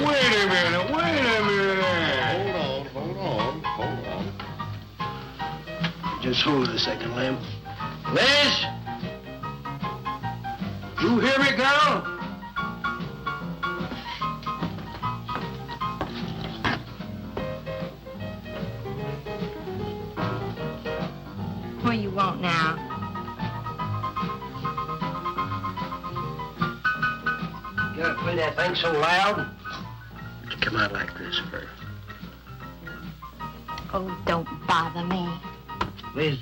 Wait a minute. Hold on. Just hold it a second, Lamb. Liz? You hear me, girl? What do you want now? You gotta play that thing so loud. Come out like this first. Oh, don't bother me. Liz.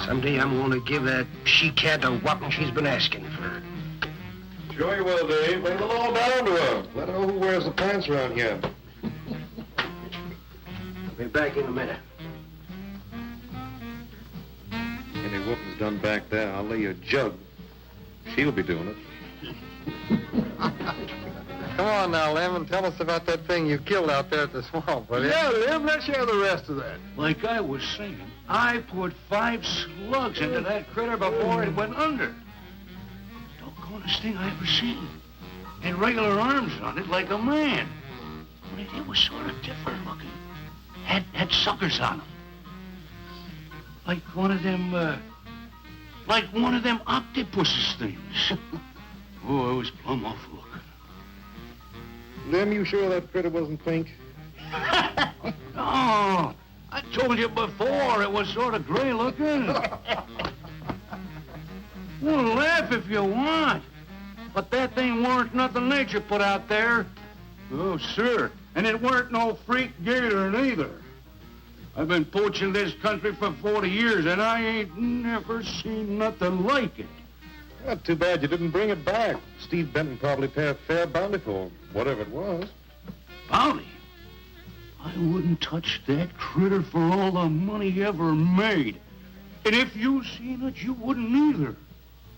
Someday I'm gonna give that she-cat the whopping she's been asking for. Sure you will, Dave. Bring the law down to her. Let her know who wears the pants around here. I'll be back in a minute. Any whooping's done back there, I'll lay you a jug. She'll be doing it. Come on now, Lem, and tell us about that thing you killed out there at the swamp, will you? Yeah, Lim, let's hear the rest of that. Like I was saying, I put 5 slugs into that critter before it went under. Doggonest thing I ever seen. Had regular arms on it like a man. But it was sort of different looking. Had suckers on them. Like one of them octopuses things. Oh, it was plumb awful looking. Lem, you sure that critter wasn't pink? No, I told you before it was sort of gray looking. Well, laugh if you want. But that thing weren't nothing nature put out there. Oh, sir. And it weren't no freak gator neither. I've been poaching this country for 40 years, and I ain't never seen nothing like it. Well, too bad you didn't bring it back. Steve Benton probably paid a fair bounty for whatever it was. Bounty? I wouldn't touch that critter for all the money he ever made. And if you seen it, you wouldn't either.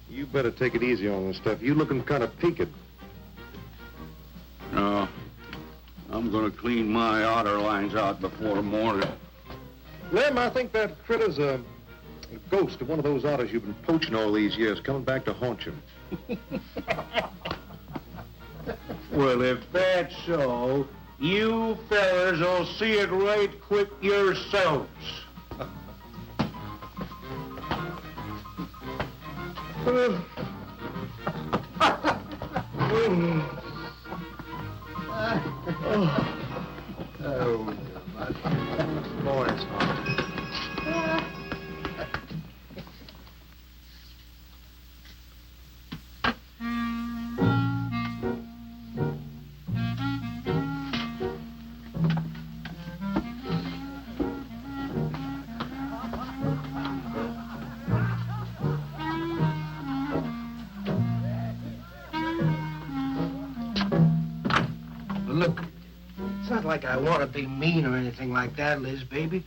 You better take it easy on this stuff. You looking kind of peaked. No, I'm gonna clean my otter lines out before morning. Lem, I think that critter's a ghost of one of those otters you've been poaching all these years, coming back to haunt you. Well, if that's so, you fellas will see it right quick yourselves. Look, it's not like I want to be mean or anything like that, Liz, baby.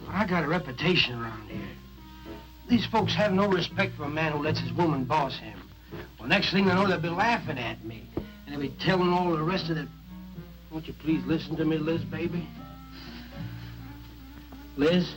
But I got a reputation around here. These folks have no respect for a man who lets his woman boss him. Well, next thing they know, they'll be laughing at me. And they'll be telling all the rest of the... Won't you please listen to me, Liz, baby? Liz?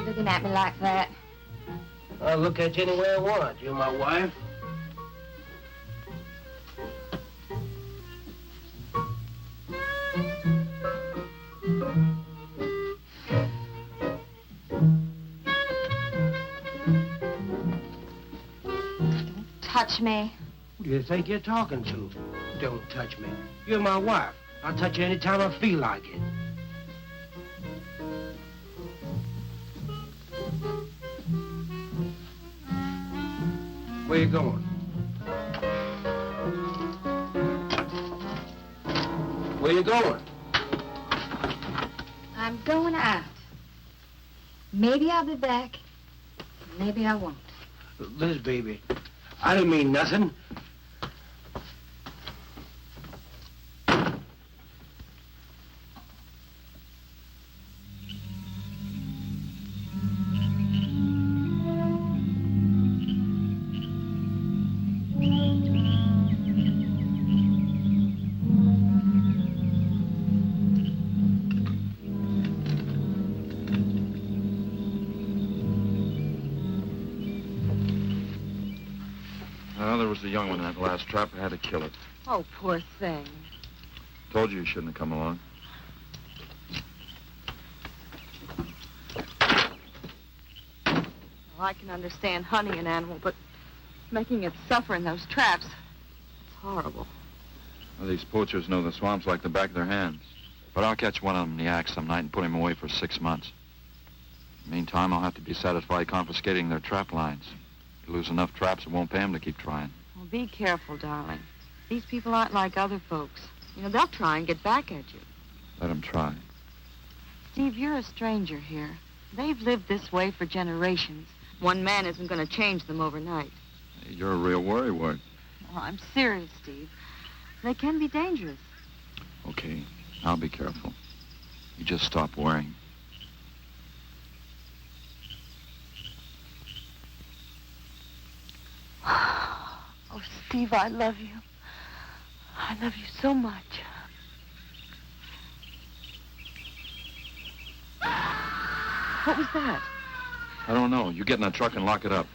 Looking at me like that. I'll look at you any way I want. You're my wife. Don't touch me. Who do you think you're talking to? Don't touch me. You're my wife. I'll touch you any time I feel like it. Where you going? Where you going? I'm going out. Maybe I'll be back. Maybe I won't. Liz, baby, I didn't mean nothing. There was the young one in that last trap. I had to kill it. Oh, poor thing. Told you shouldn't have come along. Well, I can understand hunting an animal, but making it suffer in those traps, it's horrible. Well, these poachers know the swamps like the back of their hands. But I'll catch one of them in the axe some night and put him away for 6 months. Meantime, I'll have to be satisfied confiscating their trap lines. If you lose enough traps, it won't pay them to keep trying. Well, be careful, darling. These people aren't like other folks. You know, they'll try and get back at you. Let them try. Steve, you're a stranger here. They've lived this way for generations. One man isn't going to change them overnight. Hey, you're a real worrywart. Oh, I'm serious, Steve. They can be dangerous. Okay, I'll be careful. You just stop worrying. Oh, Steve, I love you. I love you so much. What was that? I don't know. You get in that truck and lock it up.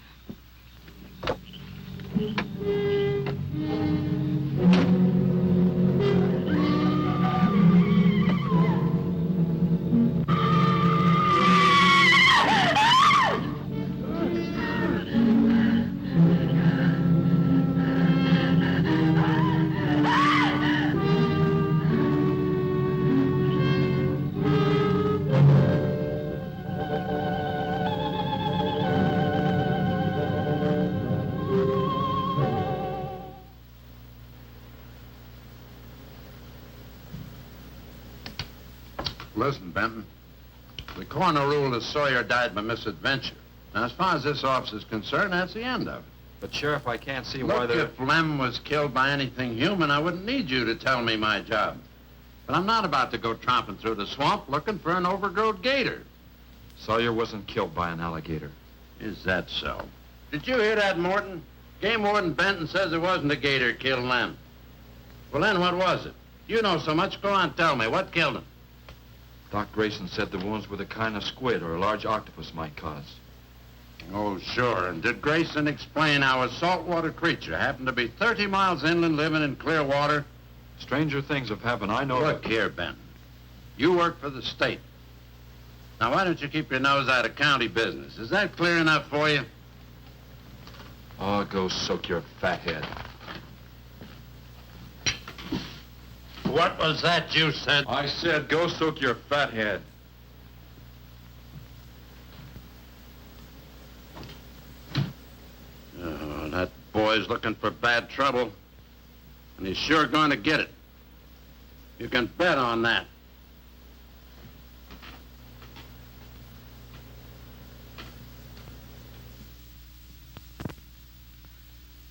Listen, Benton. The coroner ruled that Sawyer died by misadventure. Now, as far as this officer's concerned, that's the end of it. But, Sheriff, I can't see why Look, they're... if Lem was killed by anything human, I wouldn't need you to tell me my job. But I'm not about to go tromping through the swamp looking for an overgrown gator. Sawyer wasn't killed by an alligator. Is that so? Did you hear that, Morton? Game Warden Benton says it wasn't a gator killed Lem. Well, then what was it? You know so much. Go on, tell me. What killed him? Doc Grayson said the wounds were the kind of squid or a large octopus might cause. Oh, sure. And did Grayson explain how a saltwater creature happened to be 30 miles inland living in clear water? Stranger things have happened. I know. Look here, Benton. You work for the state. Now, why don't you keep your nose out of county business? Is that clear enough for you? Oh, go soak your fat head. What was that you said? I said go soak your fat head. Oh, that boy's looking for bad trouble. And he's sure going to get it. You can bet on that.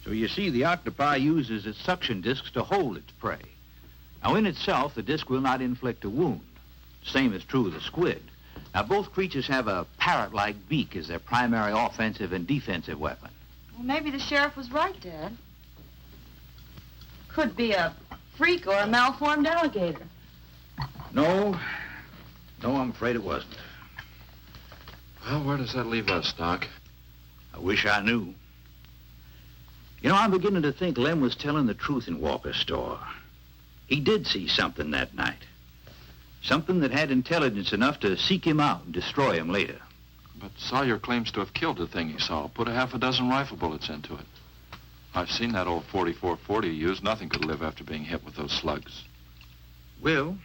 So you see, the octopi uses its suction discs to hold its prey. Now, in itself, the disc will not inflict a wound. Same is true of the squid. Now, both creatures have a parrot-like beak as their primary offensive and defensive weapon. Well, maybe the sheriff was right, Dad. Could be a freak or a malformed alligator. No, I'm afraid it wasn't. Well, where does that leave us, Doc? I wish I knew. You know, I'm beginning to think Lem was telling the truth in Walker's store. He did see something that night. Something that had intelligence enough to seek him out and destroy him later. But Sawyer claims to have killed the thing he saw. Put a half a dozen rifle bullets into it. I've seen that old 44-40 used. Nothing could live after being hit with those slugs. Well,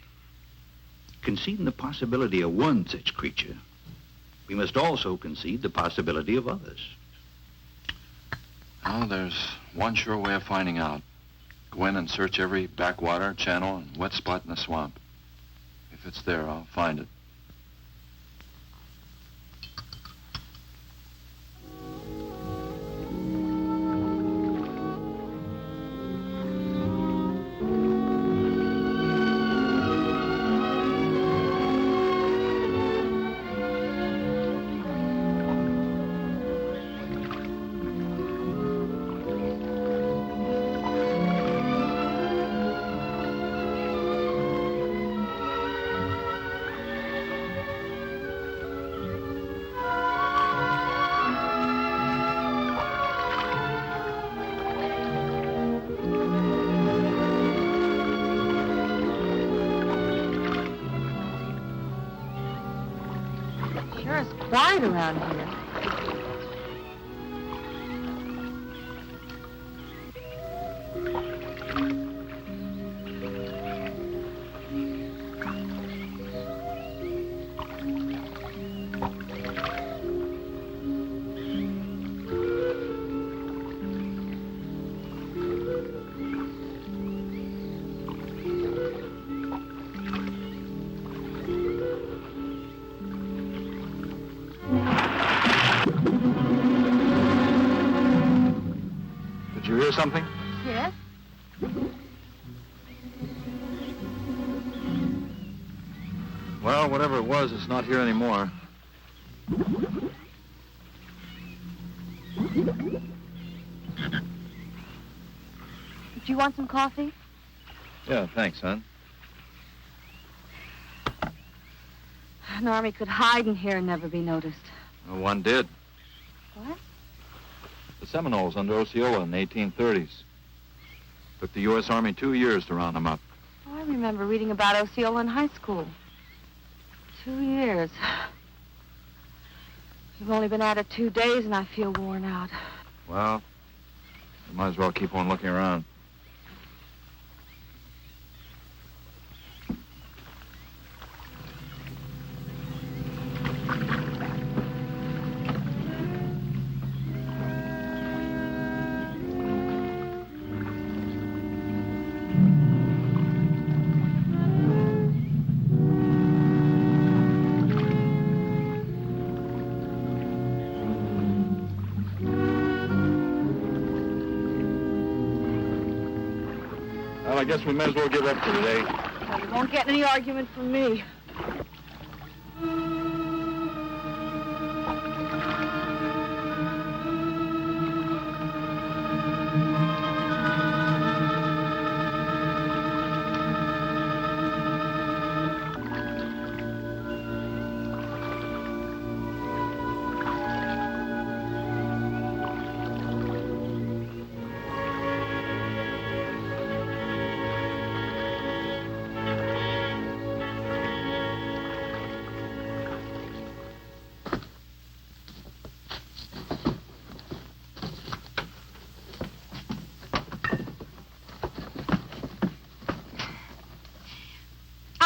conceding the possibility of one such creature, we must also concede the possibility of others. Well, there's one sure way of finding out. Go in and search every backwater, channel, and wet spot in the swamp. If it's there, I'll find it. Sure is quiet around here. Did you hear something? Yes? Well, whatever it was, it's not here anymore. Do you want some coffee? Yeah, thanks, son. An army could hide in here and never be noticed. Well, one did. What? The Seminoles under Osceola in the 1830s. Took the U.S. Army 2 years to round them up. Oh, I remember reading about Osceola in high school. 2 years. You've only been at it 2 days, and I feel worn out. Well, you might as well keep on looking around. Well, I guess we may as well give up for today. Well, you won't get any argument from me.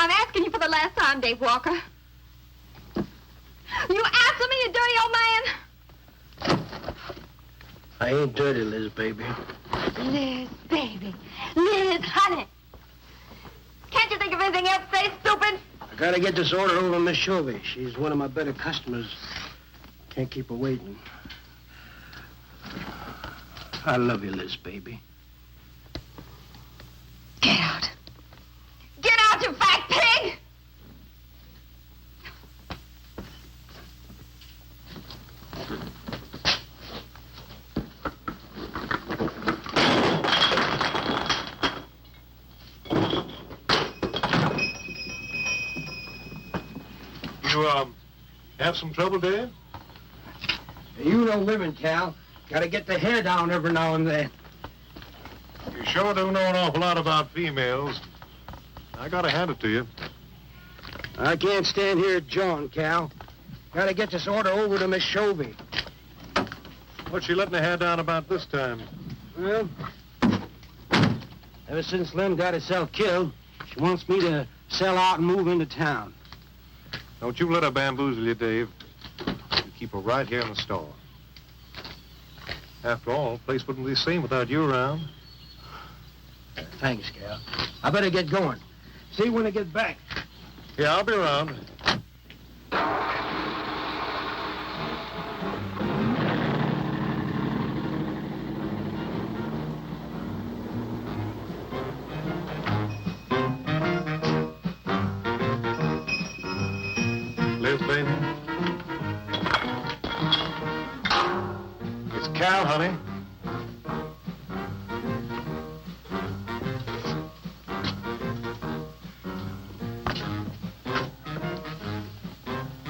I'm asking you for the last time, Dave Walker. You answer me, you dirty old man! I ain't dirty, Liz, baby. Liz, baby. Liz, honey. Can't you think of anything else to say, stupid? I gotta get this order over to Miss Shovey. She's one of my better customers. Can't keep her waiting. I love you, Liz, baby. Get out. Get out, you fat pig! You, have some trouble, Dave? You know women, Cal. Gotta get the hair down every now and then. You sure do know an awful lot about females. I gotta hand it to you. I can't stand here jawing, Cal. Gotta get this order over to Miss Shovey. What's she letting her hair down about this time? Well, ever since Lem got herself killed, she wants me to sell out and move into town. Don't you let her bamboozle you, Dave. You keep her right here in the store. After all, the place wouldn't be the same without you around. Thanks, Cal. I better get going. See you when I get back. Yeah, I'll be around. Liz, baby. It's Cal, honey.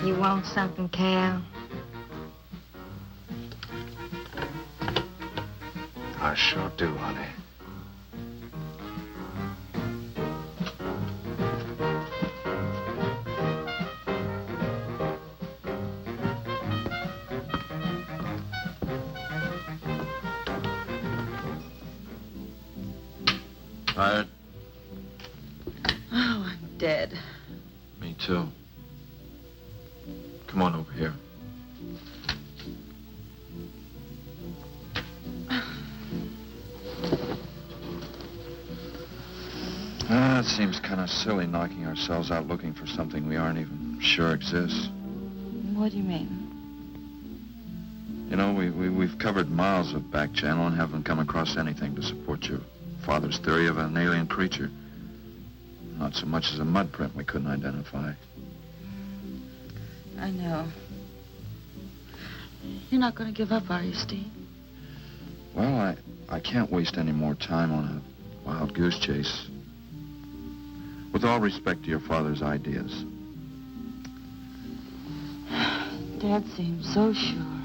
You want something, Cal? I sure do, honey. Tired? Oh, I'm dead. Me too. Come on over here. It seems kind of silly knocking ourselves out looking for something we aren't even sure exists. What do you mean? You know, we've covered miles of back channel and haven't come across anything to support your father's theory of an alien creature. Not so much as a mud print we couldn't identify. I know. You're not going to give up, are you, Steve? Well, I can't waste any more time on a wild goose chase. With all respect to your father's ideas. Dad seems so sure.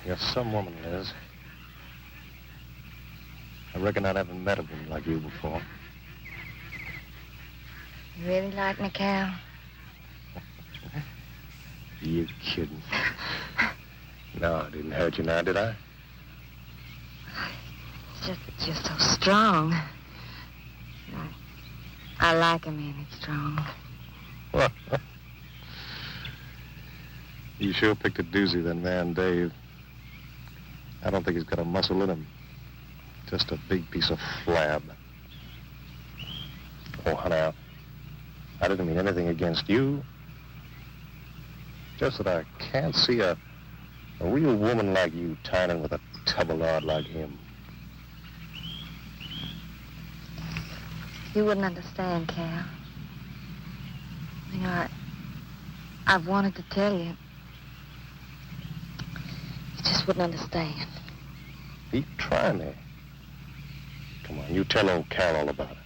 You're some woman, Liz. I reckon I never met a woman like you before. You really like me, Cal? You kidding? No, I didn't hurt you now, did I? It's just that you're so strong. I like a man that's strong. You sure picked a doozy, that man, Dave. I don't think he's got a muscle in him. Just a big piece of flab. Oh, honey, I didn't mean anything against you. Just that I can't see a real woman like you tying with a tubby-lard like him. You wouldn't understand, Cal. You know, I've wanted to tell you. You just wouldn't understand. Keep trying me. Come on, you tell old Cal all about it.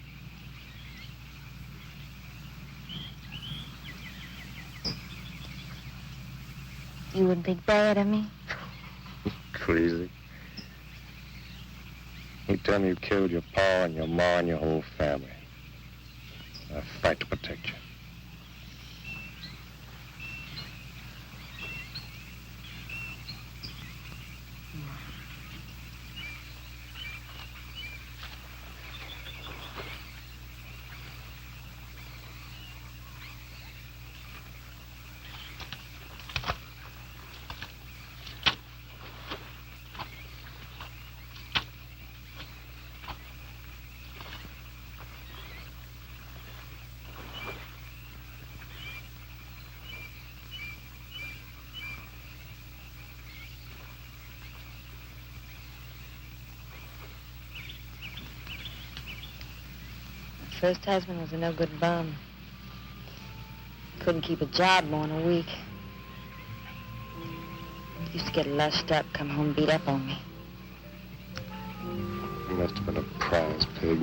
You wouldn't think bad of me? Crazy. You tell me you killed your pa and your ma and your whole family. I fight to protect you. First husband was a no-good bum. Couldn't keep a job more than a week. Used to get lushed up, come home beat up on me. He must have been a prize pig.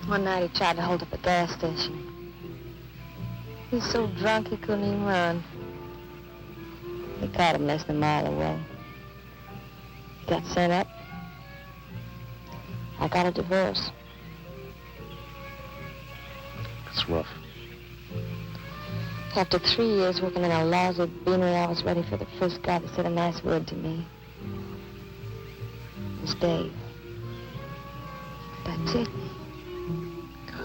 One night he tried to hold up a gas station. He was so drunk he couldn't even run. They caught him less than a mile away. He got sent up. I got a divorce. It's rough. After 3 years working in a lousy beanery, I was ready for the first guy that said a nice word to me. It was Dave. That's it.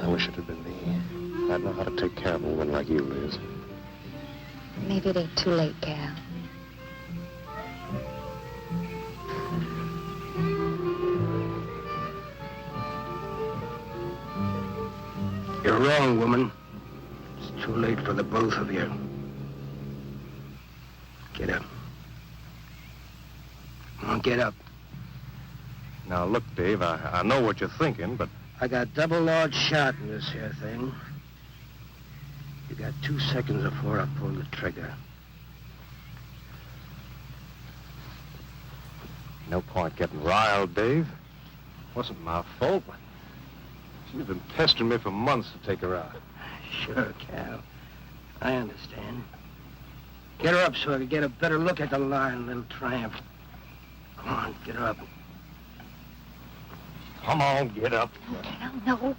I wish it had been me. I'd know how to take care of a woman like you, Liz. Maybe it ain't too late, Cal. You're wrong, woman. It's too late for the both of you. Get up. Come on, get up. Now, look, Dave, I know what you're thinking, but... I got double large shot in this here thing. You got 2 seconds before I pull the trigger. No point getting riled, Dave. Wasn't my fault. She's been pestering me for months to take her out. Sure, Cal. I understand. Get her up so I can get a better look at the line, little tramp. Come on, get her up. Come on, get up. Cal, no.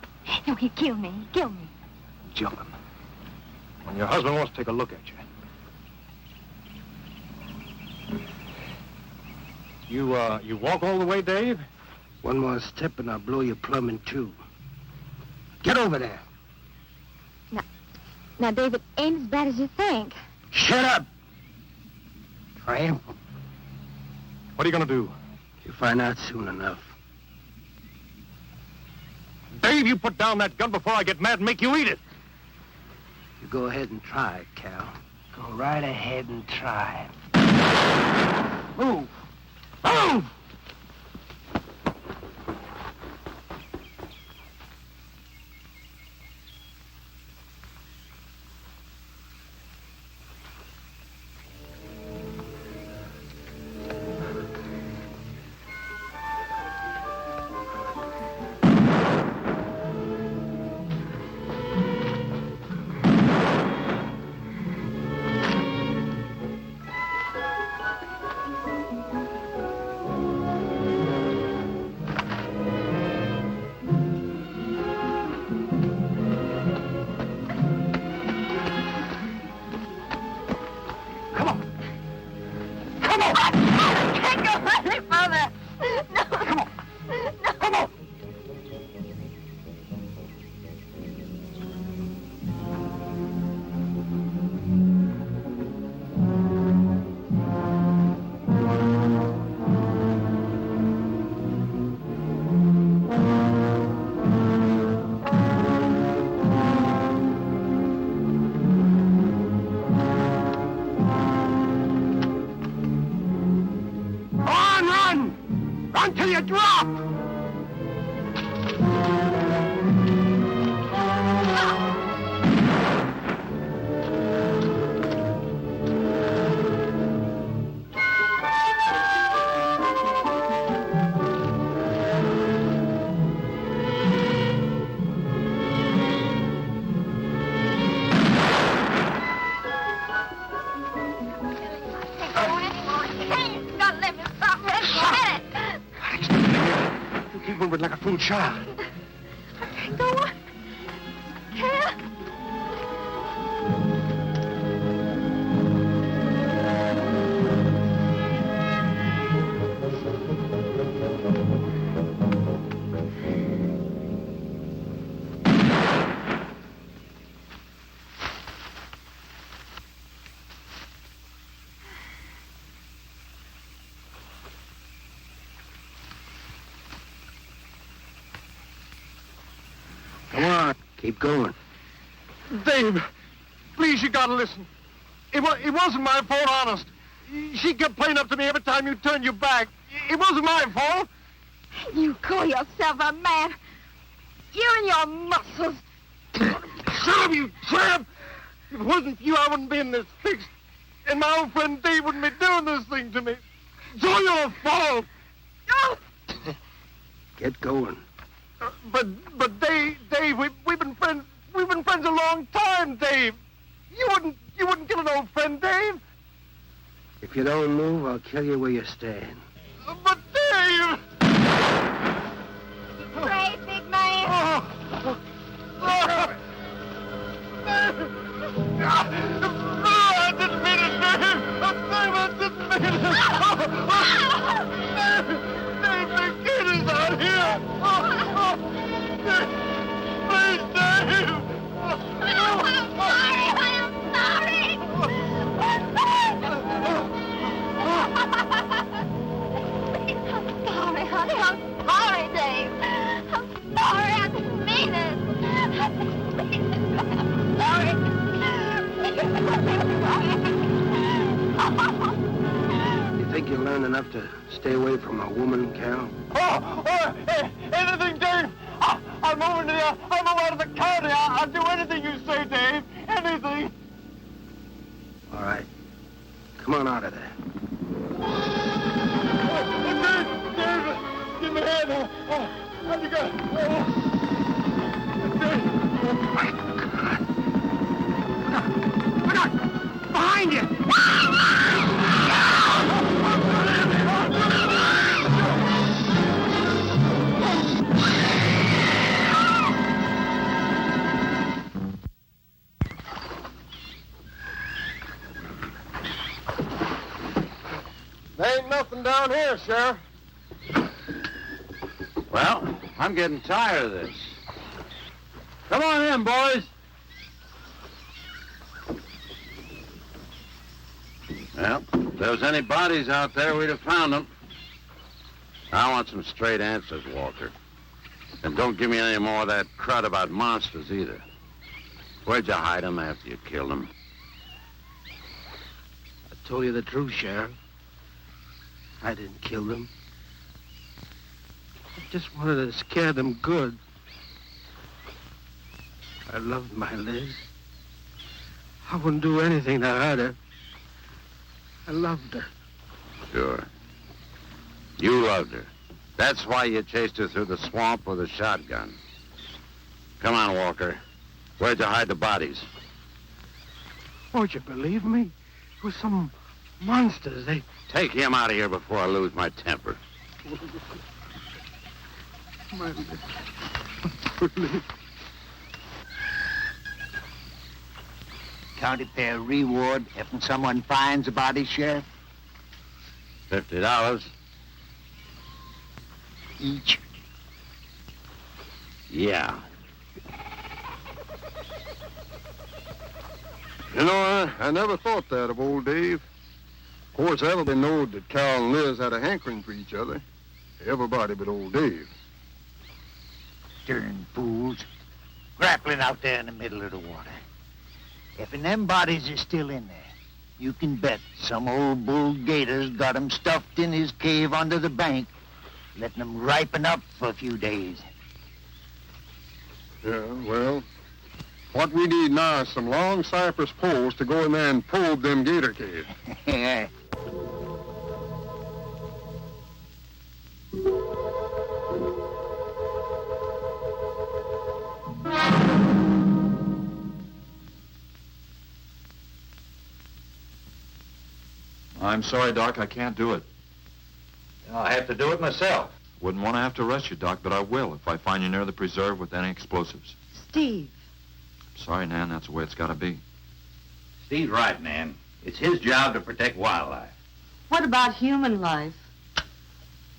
No, he'd kill me. He'd kill me. Jumping. When your husband wants to take a look at you. You walk all the way, Dave? One more step and I'll blow you plumb in 2. Get over there. Now, Dave, it ain't as bad as you think. Shut up! Tramp. What are you gonna do? You'll find out soon enough. Dave, you put down that gun before I get mad and make you eat it. You go ahead and try it, Cal. Go right ahead and try it. Move! Move! Until you drop! Like a fool child. Go on. Cal. Come on, keep going. Dave, please, you gotta listen. It wasn't my fault, honest. She kept playing up to me every time you turned your back. It wasn't my fault. You call yourself a man. You and your muscles. Shut up, you tramp! If it wasn't for you, I wouldn't be in this fix. And my old friend Dave wouldn't be doing this thing to me. It's all your fault. Get going. But Dave, we've been friends. We've been friends a long time, Dave. You wouldn't kill an old friend, Dave. If you don't move, I'll kill you where you stand. But Dave! Brave, big man. I didn't mean it, Dave. I didn't mean it. Dave, the kid is out here. Please, Dave. I'm sorry. I'm sorry, honey. I'm sorry, Dave. I'm sorry. I didn't mean it. I didn't mean it. I'm sorry. You think you learned enough to stay away from a woman, Cal? Anything, Dave. I'll move out of the county. I'll do anything you say, Dave. anything. All right. Come on out of there. Dave, give me a hand. How'd you go? Look out! Behind you! There ain't nothing down here, Sheriff. Well, I'm getting tired of this. Come on in, boys. Well, if there was any bodies out there, we'd have found them. I want some straight answers, Walker. And don't give me any more of that crud about monsters either. Where'd you hide them after you killed them? I told you the truth, Sheriff. I didn't kill them. I just wanted to scare them good. I loved my Liz. I wouldn't do anything to hurt her. I loved her. Sure. You loved her. That's why you chased her through the swamp with a shotgun. Come on, Walker. Where'd you hide the bodies? Won't you believe me? It was some monsters. They... Take him out of here before I lose my temper. My Liz. County fair reward if someone finds a body, Sheriff? $50. Each. Yeah. You know, I never thought that of old Dave. Of course, everybody knowed that Cal and Liz had a hankering for each other. Everybody but old Dave. Darn fools. Grappling out there in the middle of the water. If them bodies are still in there, you can bet some old bull gator's got 'em stuffed in his cave under the bank, letting 'em ripen up for a few days. Yeah, well, what we need now is some long cypress poles to go in there and probe them gator caves. Yeah. I'm sorry, Doc, I can't do it. I'll have to do it myself. Wouldn't want to have to arrest you, Doc, but I will if I find you near the preserve with any explosives. Steve. Sorry, Nan, that's the way it's got to be. Steve's right, Nan. It's his job to protect wildlife. What about human life?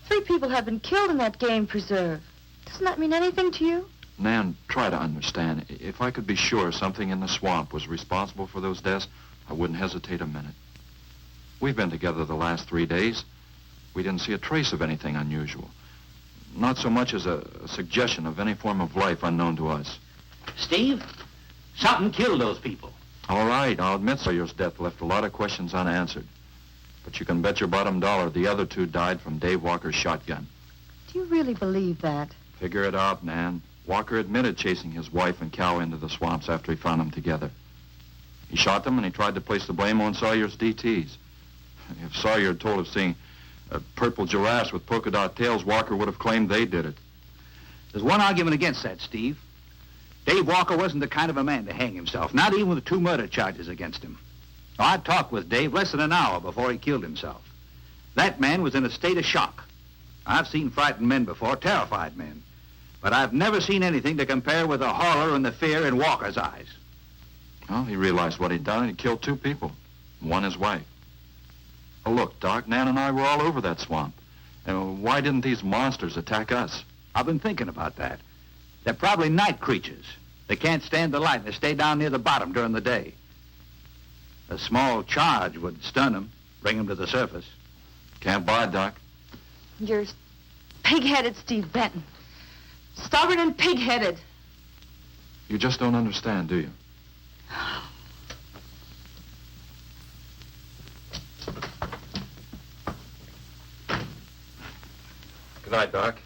3 people have been killed in that game preserve. Doesn't that mean anything to you? Nan, try to understand. If I could be sure something in the swamp was responsible for those deaths, I wouldn't hesitate a minute. We've been together the last 3 days. We didn't see a trace of anything unusual. Not so much as a suggestion of any form of life unknown to us. Steve, something killed those people. All right, I'll admit Sawyer's death left a lot of questions unanswered. But you can bet your bottom dollar the other 2 died from Dave Walker's shotgun. Do you really believe that? Figure it out, Nan. Walker admitted chasing his wife and cow into the swamps after he found them together. He shot them and he tried to place the blame on Sawyer's DTs. If Sawyer had told of seeing purple giraffes with polka dot tails, Walker would have claimed they did it. There's one argument against that, Steve. Dave Walker wasn't the kind of a man to hang himself, not even with 2 murder charges against him. I talked with Dave less than an hour before he killed himself. That man was in a state of shock. I've seen frightened men before, terrified men. But I've never seen anything to compare with the horror and the fear in Walker's eyes. Well, he realized what he'd done and he killed 2 people. One his wife. Oh, look, Doc, Nan and I were all over that swamp. And why didn't these monsters attack us? I've been thinking about that. They're probably night creatures. They can't stand the light and they stay down near the bottom during the day. A small charge would stun them, bring them to the surface. Can't buy, Doc. You're pig-headed, Steve Benton. Stubborn and pig-headed. You just don't understand, do you? Good night, Doc.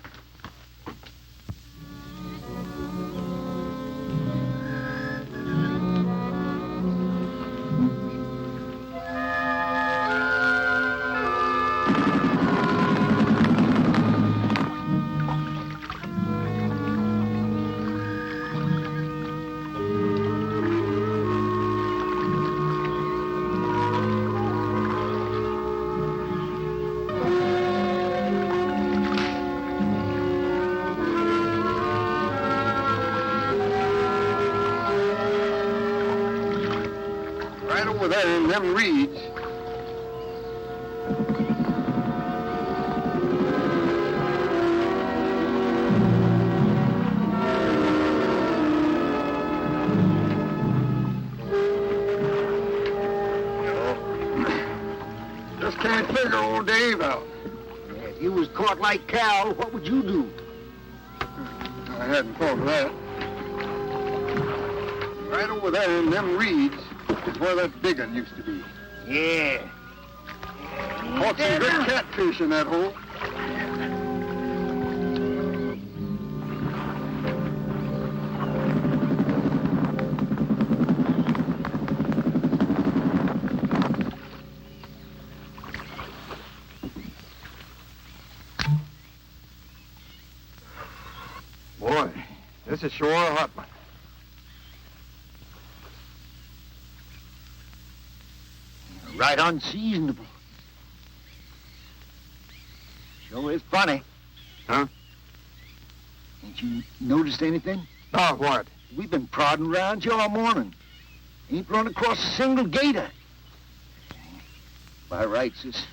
there in them reeds. Just can't figure old Dave out. If you was caught like Cal, what would you do? I hadn't thought of that. Right over there in them reeds is where that big one used to be. Yeah. Caught some good catfish in that hole. Boy, this is sure a hot one. Right unseasonable. Sure is funny. Huh? Ain't you noticed anything? Oh, what? We've been prodding around you all morning. Ain't run across a single gator. By rights, this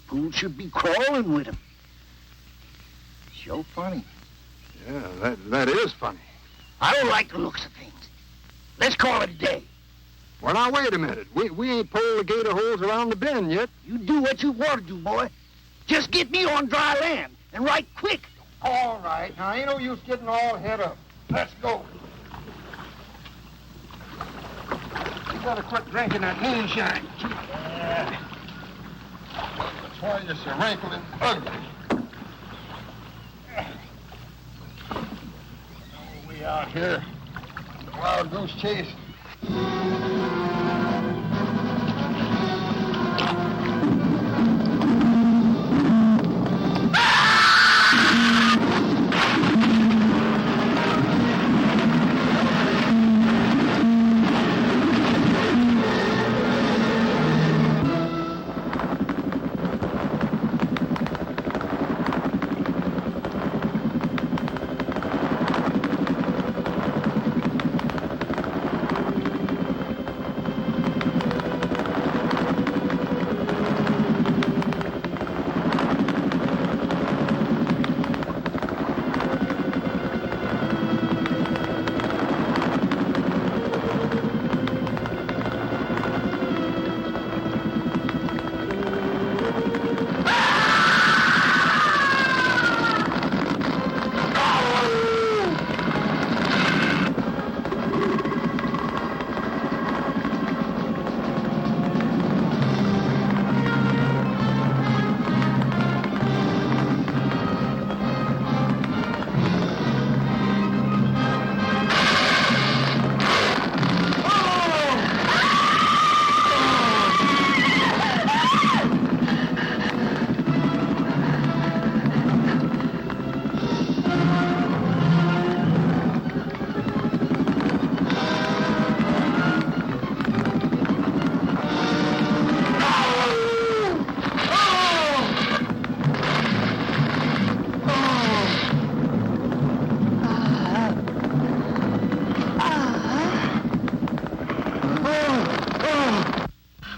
pool should be crawling with 'em. Sure funny. Yeah, that is funny. I don't like the looks of things. Let's call it a day. Well, now, wait a minute. We ain't pulled the gator holes around the bend yet. You do what you want to do, boy. Just get me on dry land, and right quick. All right. Now, ain't no use getting all head up. Let's go. You better quit drinking that moonshine. That's why you're so wrinkling ugly. We out here. Wild goose chase.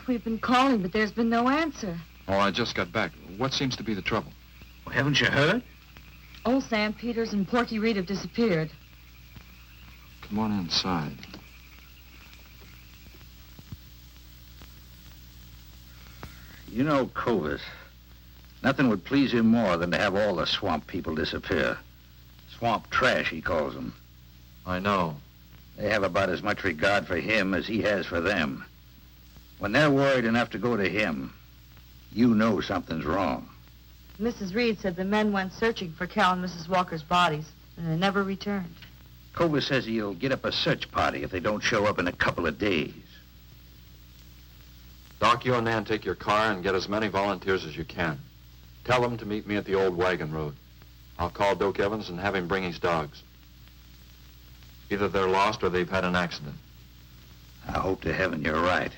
We've been calling, but there's been no answer. Oh, I just got back. What seems to be the trouble? Well, haven't you heard? Old Sam Peters and Porky Reed have disappeared. Come on inside. You know Cobus. Nothing would please him more than to have all the swamp people disappear. Swamp trash, he calls them. I know. They have about as much regard for him as he has for them. When they're worried enough to go to him, you know something's wrong. Mrs. Reed said the men went searching for Cal and Mrs. Walker's bodies, and they never returned. Cobus says he'll get up a search party if they don't show up in a couple of days. Doc, you and Nan take your car and get as many volunteers as you can. Tell them to meet me at the old wagon road. I'll call Doak Evans and have him bring his dogs. Either they're lost or they've had an accident. I hope to heaven you're right.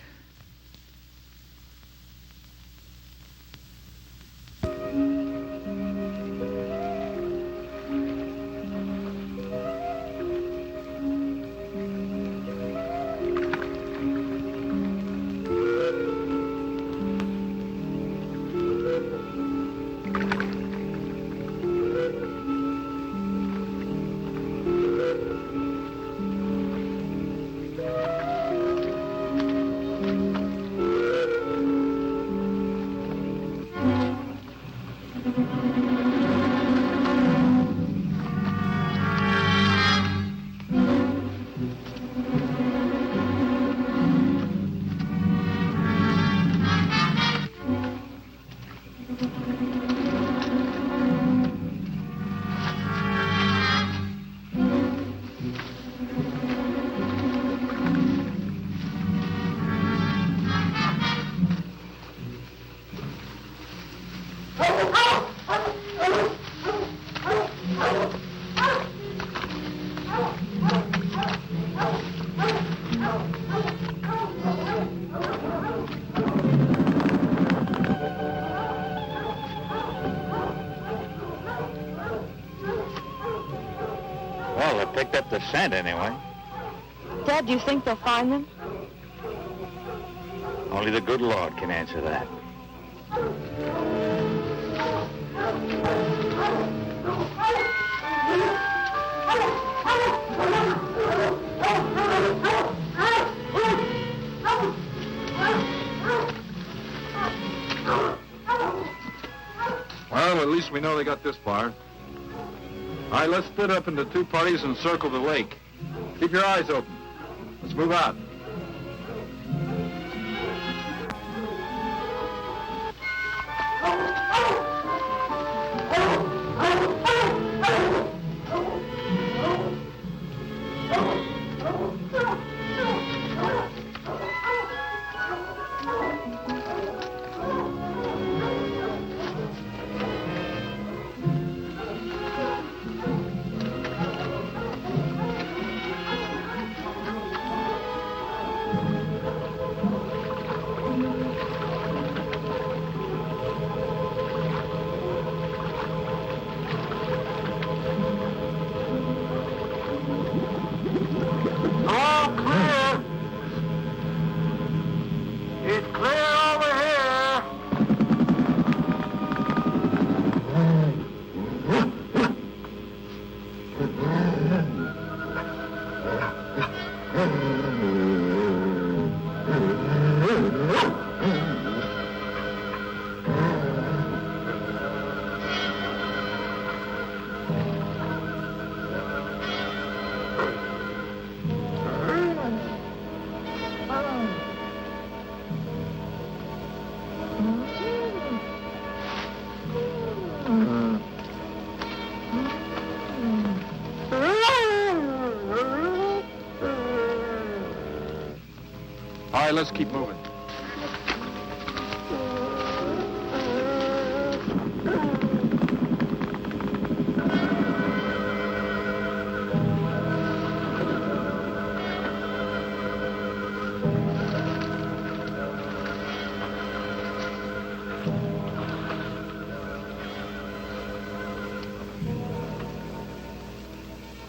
Well, they picked up the scent anyway. Dad, do you think they'll find them? Only the good Lord can answer that. Well, at least we know they got this far. All right, let's split up into two parties and circle the lake. Keep your eyes open. Let's move out. All right, let's keep moving.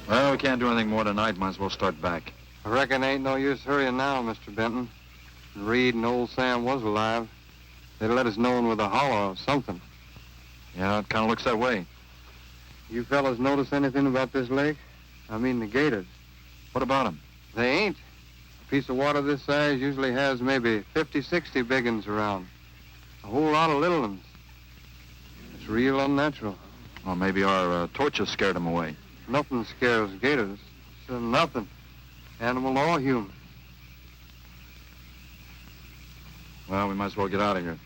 Well, we can't do anything more tonight. Might as well start back. I reckon ain't no use hurrying now, Mr. Benton. Reed and old Sam was alive. They'd let us know with a holler or something. Yeah, it kind of looks that way. You fellas notice anything about this lake? I mean the gators. What about them? They ain't. A piece of water this size usually has maybe 50, 60 big uns around. A whole lot of little ones. It's real unnatural. Well, maybe our torches scared them away. Nothing scares gators. Nothing. Animal or human. Well, we might as well get out of here.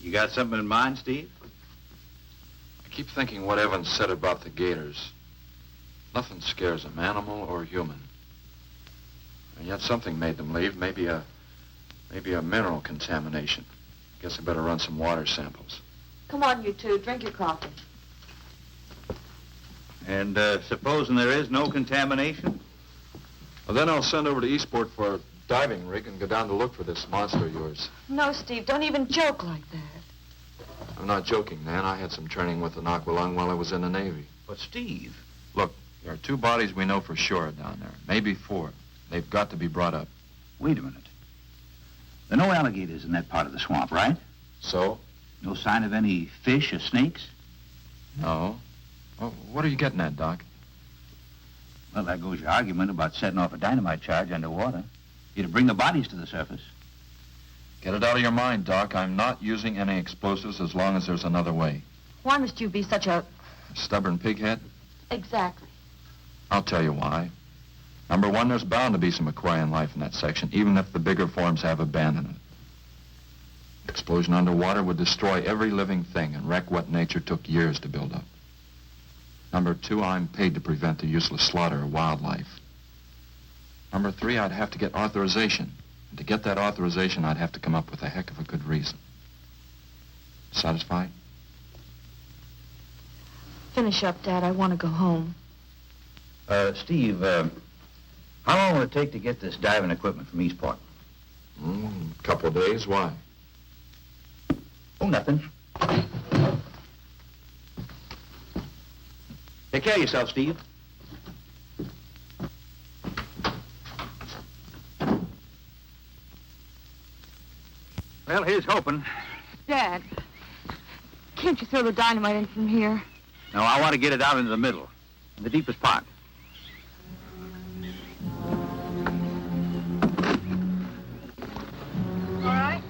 You got something in mind, Steve? I keep thinking what Evans said about the gators. Nothing scares them, animal or human. And yet something made them leave. Maybe a mineral contamination. Guess I better run some water samples. Come on, you two. Drink your coffee. And supposing there is no contamination? Well, then I'll send over to Eastport for a diving rig and go down to look for this monster of yours. No, Steve, don't even joke like that. I'm not joking, Nan. I had some training with an aqualung while I was in the Navy. But, Steve... Look, there are 2 bodies we know for sure down there. Maybe 4. They've got to be brought up. Wait a minute. There are no alligators in that part of the swamp, right? So? No sign of any fish or snakes? No. Well, what are you getting at, Doc? Well, there goes your argument about setting off a dynamite charge underwater. You'd bring the bodies to the surface. Get it out of your mind, Doc. I'm not using any explosives as long as there's another way. Why must you be such a... Stubborn pighead? Exactly. I'll tell you why. Number 1, there's bound to be some aquarian life in that section, even if the bigger forms have abandoned it. Explosion underwater would destroy every living thing and wreck what nature took years to build up. Number 2, I'm paid to prevent the useless slaughter of wildlife. Number 3, I'd have to get authorization. And to get that authorization, I'd have to come up with a heck of a good reason. Satisfied? Finish up, Dad. I want to go home. Steve, how long will it take to get this diving equipment from Eastport? Couple of days. Why? Oh, nothing. Take care of yourself, Steve. Well, here's hoping. Dad, can't you throw the dynamite in from here? No, I want to get it out into the middle, in the deepest part. All right.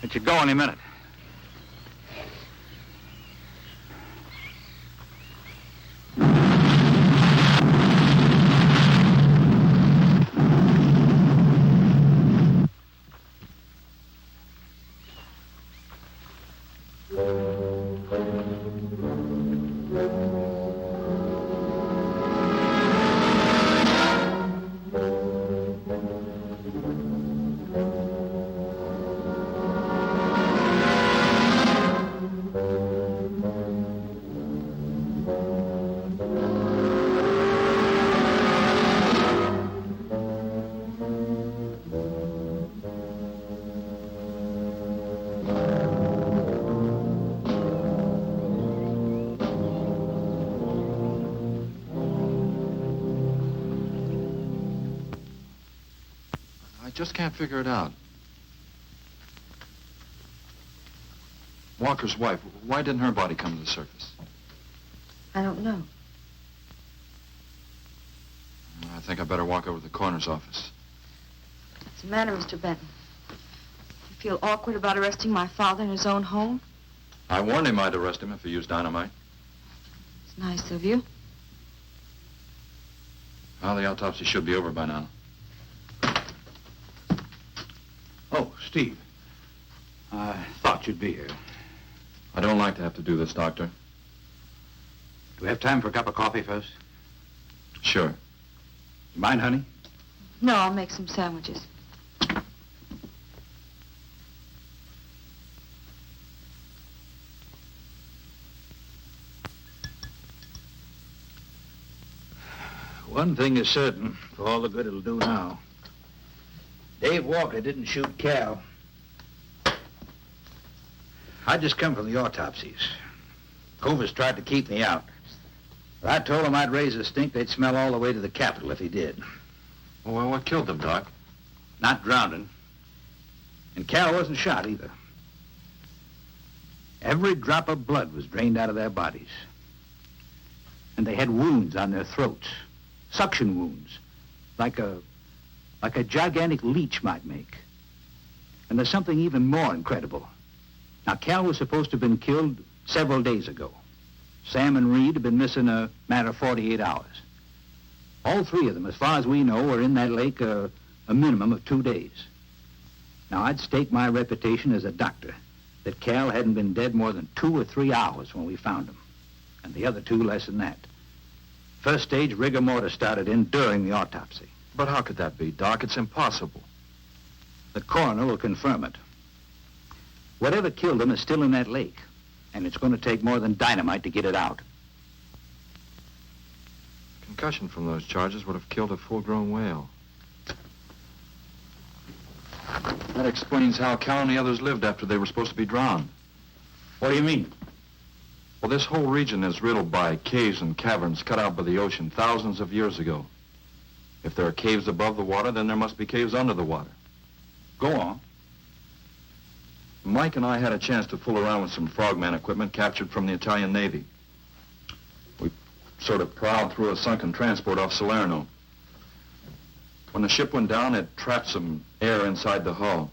Let you go any minute. I just can't figure it out. Walker's wife, why didn't her body come to the surface? I don't know. I think I better walk over to the coroner's office. What's the matter, Mr. Benton? You feel awkward about arresting my father in his own home? I warned him I'd arrest him if he used dynamite. It's nice of you. Well, the autopsy should be over by now. Oh, Steve. I thought you'd be here. I don't like to have to do this, Doctor. Do we have time for a cup of coffee first? Sure. You mind, honey? No, I'll make some sandwiches. One thing is certain, for all the good it'll do now. Dave Walker didn't shoot Cal. I just come from the autopsies. Covers tried to keep me out. But I told him I'd raise a stink they'd smell all the way to the Capitol if he did. Well, what killed them, Doc? Not drowning. And Cal wasn't shot either. Every drop of blood was drained out of their bodies. And they had wounds on their throats. Suction wounds. Like a gigantic leech might make. And there's something even more incredible. Now, Cal was supposed to have been killed several days ago. Sam and Reed have been missing a matter of 48 hours. All three of them, as far as we know, were in that lake a minimum of 2 days. Now, I'd stake my reputation as a doctor that Cal hadn't been dead more than 2 or 3 hours when we found him. And the other 2 less than that. First stage rigor mortis started in during the autopsy. But how could that be, Doc? It's impossible. The coroner will confirm it. Whatever killed him is still in that lake, and it's going to take more than dynamite to get it out. I can concussion from those charges would have killed a full-grown whale. That explains how Cal and the others lived after they were supposed to be drowned. What do you mean? Well, this whole region is riddled by caves and caverns cut out by the ocean thousands of years ago. If there are caves above the water, then there must be caves under the water. Go on. Mike and I had a chance to fool around with some frogman equipment captured from the Italian Navy. We sort of prowled through a sunken transport off Salerno. When the ship went down, it trapped some air inside the hull.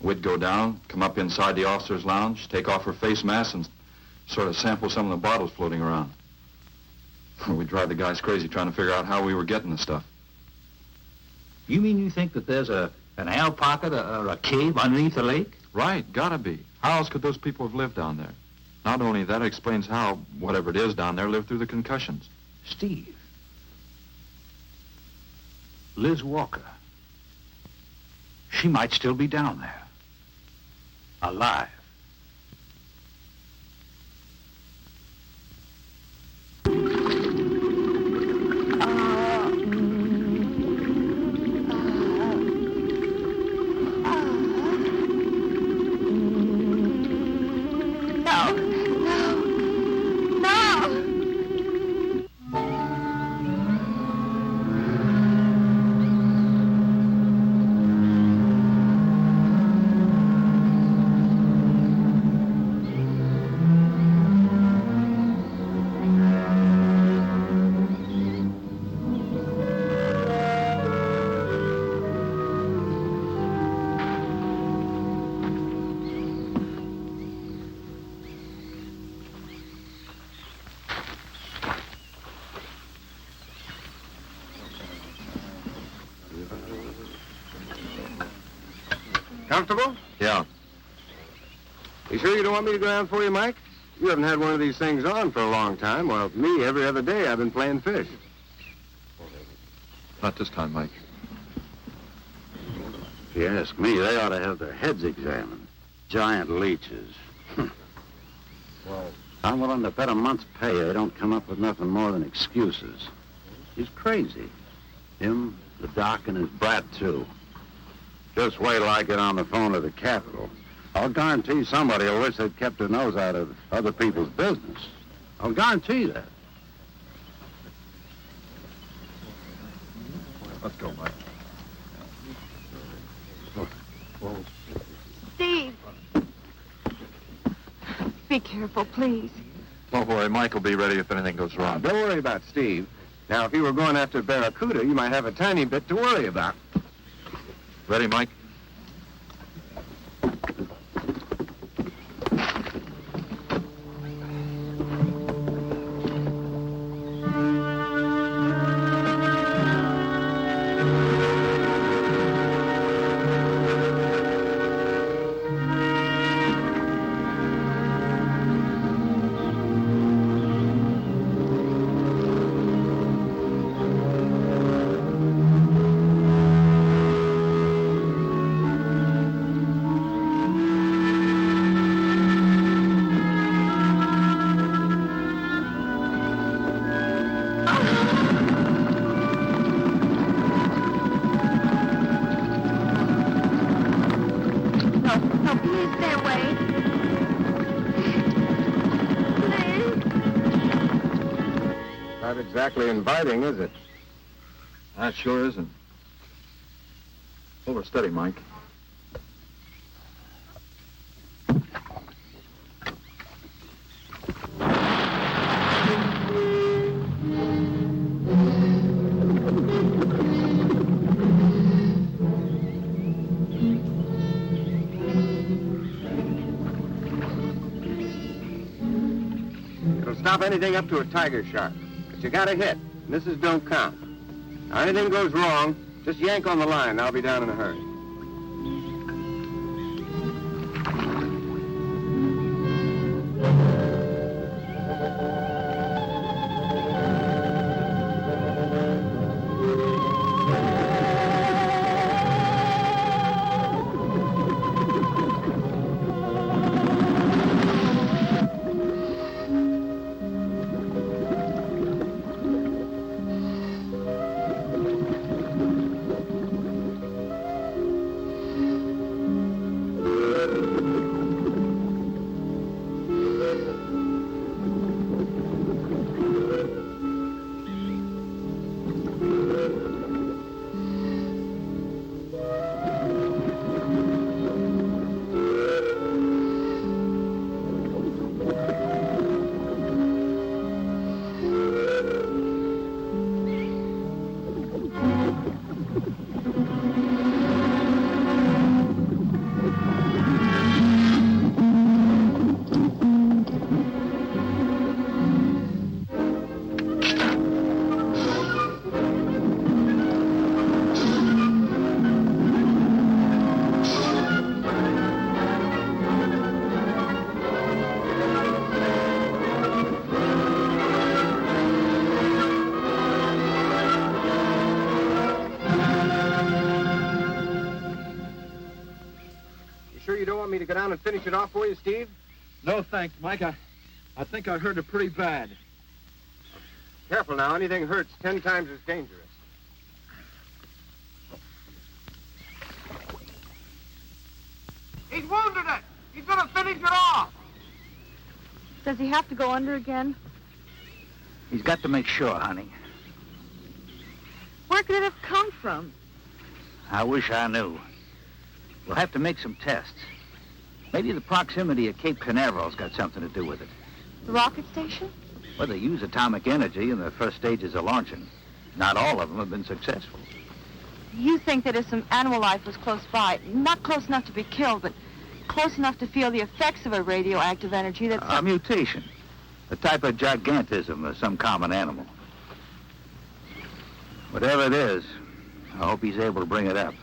We'd go down, come up inside the officer's lounge, take off her face mask, and sort of sample some of the bottles floating around. We'd drive the guys crazy trying to figure out how we were getting the stuff. You mean you think that there's an air pocket or a cave underneath the lake? Right, gotta be. How else could those people have lived down there? Not only that, it explains how, whatever it is down there, lived through the concussions. Steve. Liz Walker. She might still be down there. Alive. Comfortable? Yeah. You sure you don't want me to go down for you, Mike? You haven't had one of these things on for a long time. Well, me, every other day I've been playing fish. Not this time, Mike. If you ask me, they ought to have their heads examined. Giant leeches. I'm willing to bet a month's pay they don't come up with nothing more than excuses. He's crazy. Him, the doc, and his brat, too. Just wait till I get on the phone to the Capitol. I'll guarantee somebody will wish they'd kept their nose out of other people's business. I'll guarantee that. Let's go, Mike. Steve! Be careful, please. Don't worry, Mike will be ready if anything goes wrong. Don't worry about Steve. Now, if you were going after Barracuda, you might have a tiny bit to worry about. Ready, Mike? Not exactly inviting, is it? That sure isn't. Hold her steady, Mike. It'll stop anything up to a tiger shark. But you got a hit. Misses don't count. Now, anything goes wrong, just yank on the line. I'll be down in a hurry. down and finish it off for you, Steve? No, thanks, Mike. I think I hurt her pretty bad. Careful now. Anything hurts 10 times as dangerous. He's wounded it. He's going to finish it off. Does he have to go under again? He's got to make sure, honey. Where could it have come from? I wish I knew. We'll have to make some tests. Maybe the proximity of Cape Canaveral's got something to do with it. The rocket station? Well, they use atomic energy in the first stages of launching. Not all of them have been successful. You think that if some animal life was close by, not close enough to be killed, but close enough to feel the effects of a radioactive energy that's... A mutation. A type of gigantism of some common animal. Whatever it is, I hope he's able to bring it up.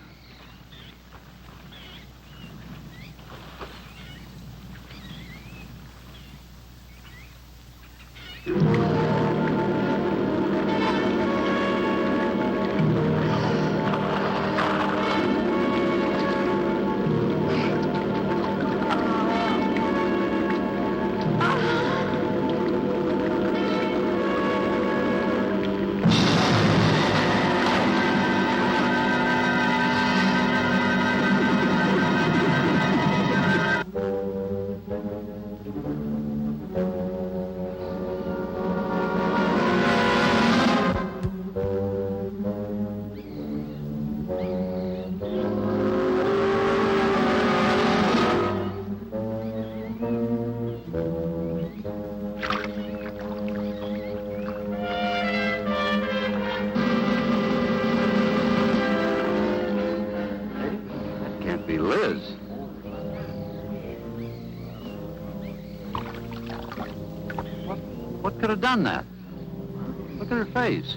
What could have done that? Look at her face.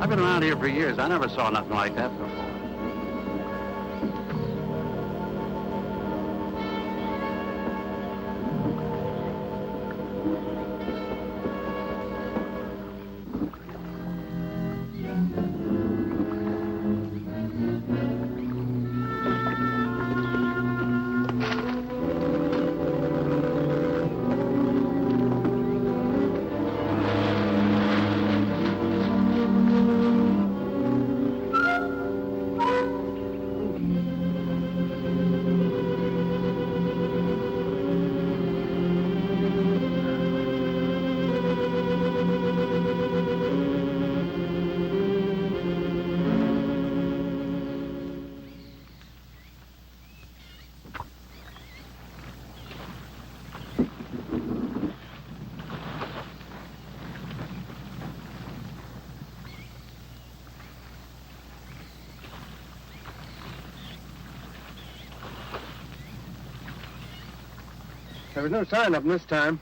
I've been around here for years. I never saw nothing like that before. There was no sign of them this time.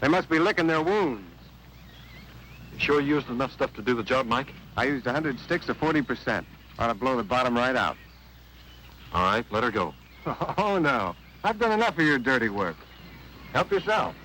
They must be licking their wounds. You sure you used enough stuff to do the job, Mike? I used 100 sticks of 40%. Ought to blow the bottom right out. All right, let her go. Oh, no. I've done enough of your dirty work. Help yourself.